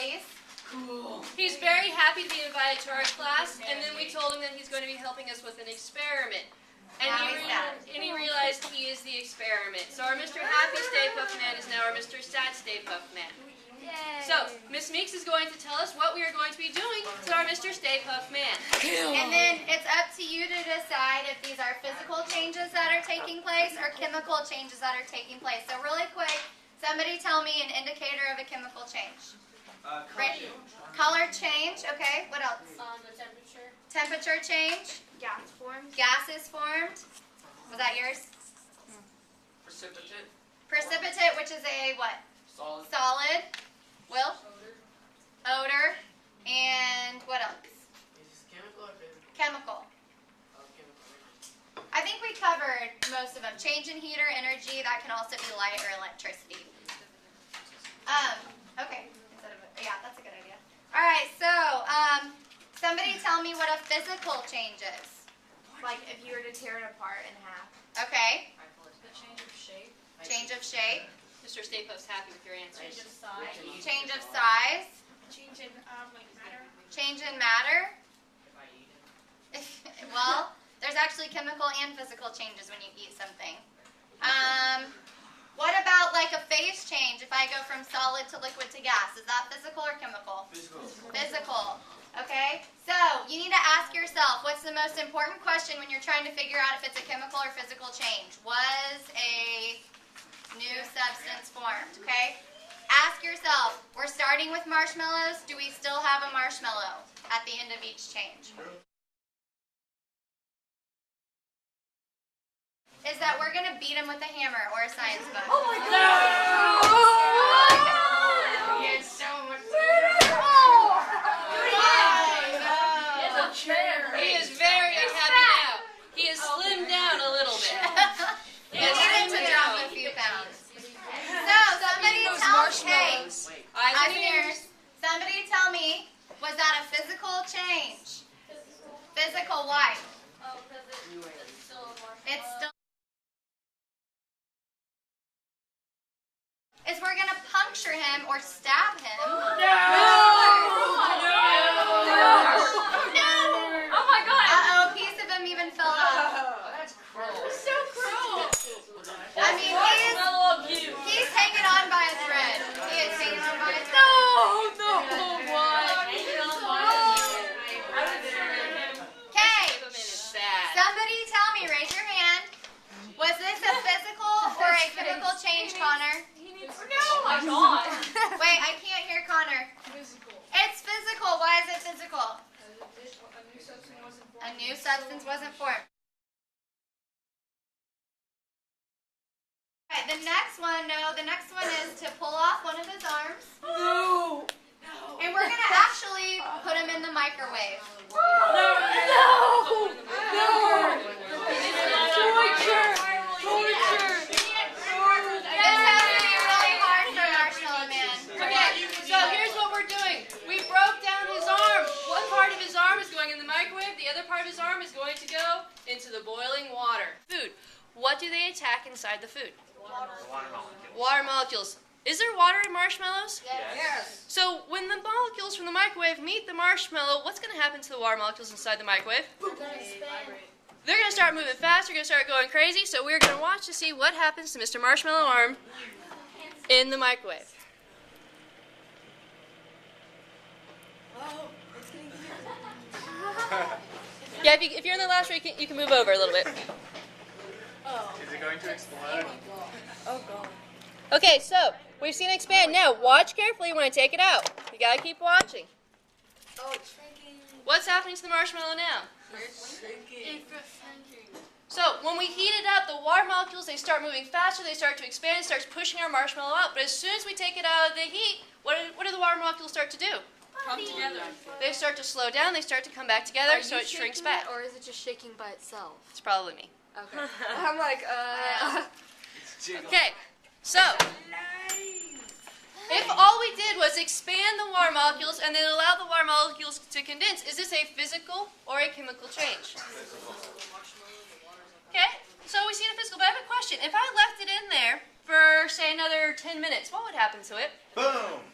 personalities. Cool. He's very happy to be invited to our class, and then we told him that he's going to be helping us with an experiment. And he realized he is the experiment. So our Mr. Happy Stay Puft Man is now our Mr. Sad Stay Puft Man. Yay. So, Miss Meeks is going to tell us what we are going to be doing to our Mr. Stay Puft Man. And then it's up to you to decide if these are physical changes that are taking place or chemical changes that are taking place. So really quick, somebody tell me an indicator of a chemical change. Color change, okay. What else? The temperature. Temperature change. Gas formed. Gas is formed. Was that yours? Precipitate. Precipitate, which is a what? Solid. Solid. Will? Odor. And what else? Chemical or physical? Chemical. Chemical. I think we covered most of them. Change in heat or energy, that can also be light or electricity. Okay. Yeah, that's a good idea. All right, so somebody tell me what a physical change is. Like if you were to tear it apart in half. Okay. The change of shape. Change of shape. Mr. Stay Puft's happy with your answers. Change of size. Change of size. Change in matter. Change in matter. Well, there's actually chemical and physical changes when you eat something. What about like a phase change? If I go from solid to liquid to gas, is that physical or chemical? Physical. Physical. Okay? So, you need to ask yourself, what's the most important question when you're trying to figure out if it's a chemical or physical change? Was a new substance formed? Okay? Ask yourself, we're starting with marshmallows. Do we still have a marshmallow at the end of each change? Is that we're going to beat him with a hammer or a science book. Oh my God! No! He had so much. He is very unhappy now. He has slimmed down a little bit. He needed to drop a few pounds. So, somebody tell me, Eyes and ears. Somebody tell me, was that a physical change? Physical, why? Oh, because it's still a marshmallow. It's still. Is we're going to puncture him or stab him. Oh my God! Uh-oh, a piece of him even fell off. That's cruel. So cruel. I mean, he's hanging on by a thread. He is hanging on by a thread. Okay, somebody tell me, raise your hand. Was this a physical or a chemical change, Connor? Oh my God! Wait, I can't hear Connor. Physical. It's physical. Why is it physical? A new substance wasn't formed. A new substance wasn't formed. Okay, the next one is to pull off one of his arms. No! And we're going to actually put him in the microwave. This has to be really hard for Marshmallow Man. Okay, so here's what we're doing. We broke down his arm. One part of his arm is going in the microwave. The other part of his arm is going to go into the boiling water. Food. What do they attack inside the food? Water molecules. Is there water in marshmallows? Yes. So when the molecules from the microwave meet the marshmallow, what's going to happen to the water molecules inside the microwave? They're going to start moving fast. They're going to start going crazy. So we're going to watch to see what happens to Mr. Marshmallow Arm in the microwave. Yeah, if you're in the last row, you can move over a little bit. Is it going to explode? Okay, so we've seen it expand. Now, watch carefully when I take it out. You gotta keep watching. Oh, it's shrinking. What's happening to the marshmallow now? It's shrinking. So when we heat it up, the water molecules, they start moving faster. They start to expand. It starts pushing our marshmallow out. But as soon as we take it out of the heat, what do the water molecules start to do? Come together. They start to slow down. They start to come back together, so it shrinks back. Or is it just shaking by itself? It's probably me. Okay. I'm like, Okay, so if all we did was expand the water molecules and then allow the water molecules to condense, is this a physical or a chemical change? Okay, so we see the physical, but I have a question. If I left it in there for, say, another 10 minutes, what would happen to it? Boom!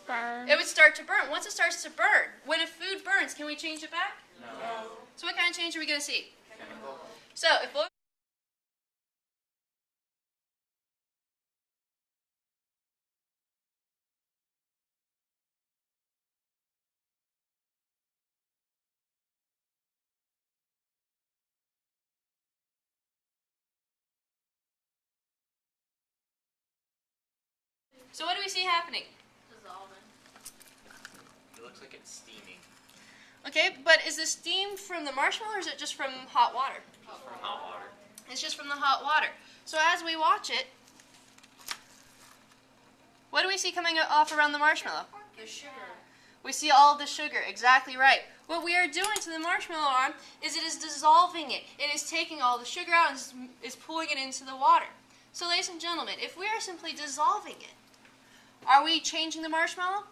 Burn. It would start to burn. Once it starts to burn, when a food burns, can we change it back? No. So what kind of change are we going to see? Chemical. So if both So what do we see happening? It looks like it's steaming. Okay, but is the steam from the marshmallow or is it just from hot water? It's from hot water. It's just from the hot water. So as we watch it, what do we see coming off around the marshmallow? The sugar. We see all of the sugar, exactly right. What we are doing to the marshmallow arm is it is dissolving it. It is taking all the sugar out and is pulling it into the water. So ladies and gentlemen, if we are simply dissolving it, are we changing the marshmallow?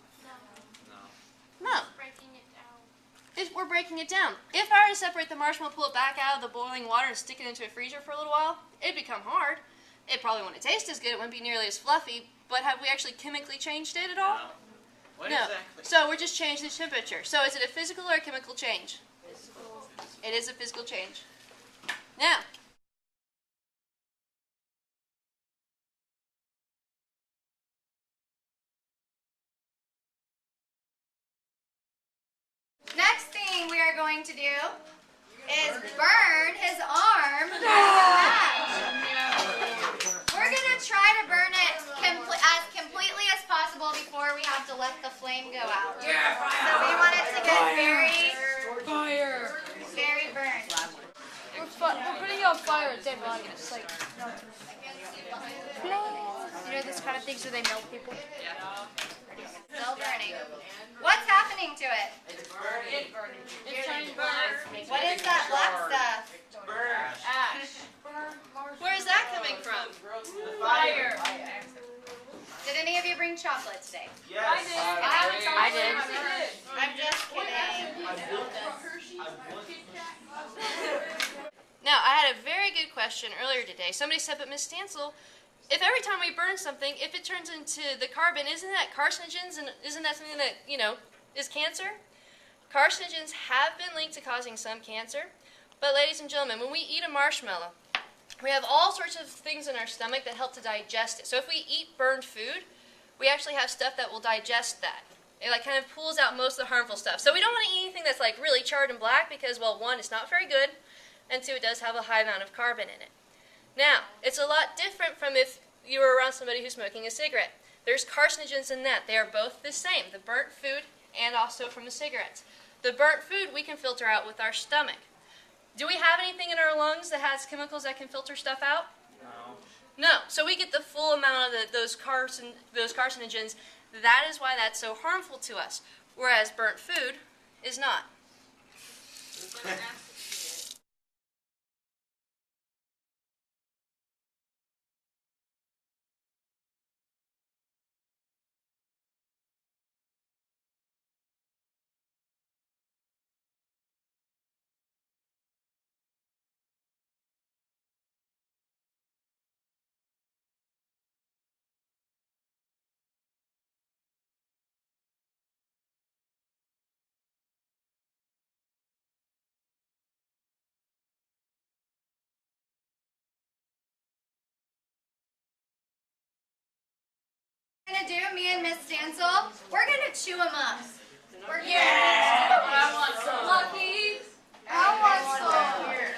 No. No. Breaking it down. We're breaking it down. If I were to separate the marshmallow, pull it back out of the boiling water and stick it into a freezer for a little while, it'd become hard. It probably wouldn't taste as good, it wouldn't be nearly as fluffy, but have we actually chemically changed it at all? No. What No. exactly? So we're just changing the temperature. So is it a physical or a chemical change? Physical. It is a physical change. Now, Next thing we are going to do is burn his arm with a match. We're going to try to burn it as completely as possible before we have to let the flame go out. So we want it to get very, very burned. We're putting it on fire at dead body. It's like, you know this kind of things where they melt people? Still burning. What's happening to it? It's burning. It's turning black. What is that black stuff? Ash. where is that coming from? Fire. Did any of you bring chocolate today? Yes. I did. I'm just kidding. Now, I had a very good question earlier today. Somebody said, but Miss Stansel, if every time we burn something, if it turns into the carbon, isn't that carcinogens and isn't that something that, is cancer? Carcinogens have been linked to causing some cancer. But ladies and gentlemen, when we eat a marshmallow, we have all sorts of things in our stomach that help to digest it. So if we eat burned food, we actually have stuff that will digest that. It kind of pulls out most of the harmful stuff. So we don't want to eat anything that's really charred and black because, well, one, it's not very good, and two, it does have a high amount of carbon in it. Now, it's a lot different from if you were around somebody who's smoking a cigarette. There's carcinogens in that. They are both the same, the burnt food and also from the cigarettes. The burnt food we can filter out with our stomach. Do we have anything in our lungs that has chemicals that can filter stuff out? No. No. So we get the full amount of those carcinogens. That is why that's so harmful to us, whereas burnt food is not. We're going to do, me and Miss Stansel, we're going to chew them up. We're gonna I want some. I want some.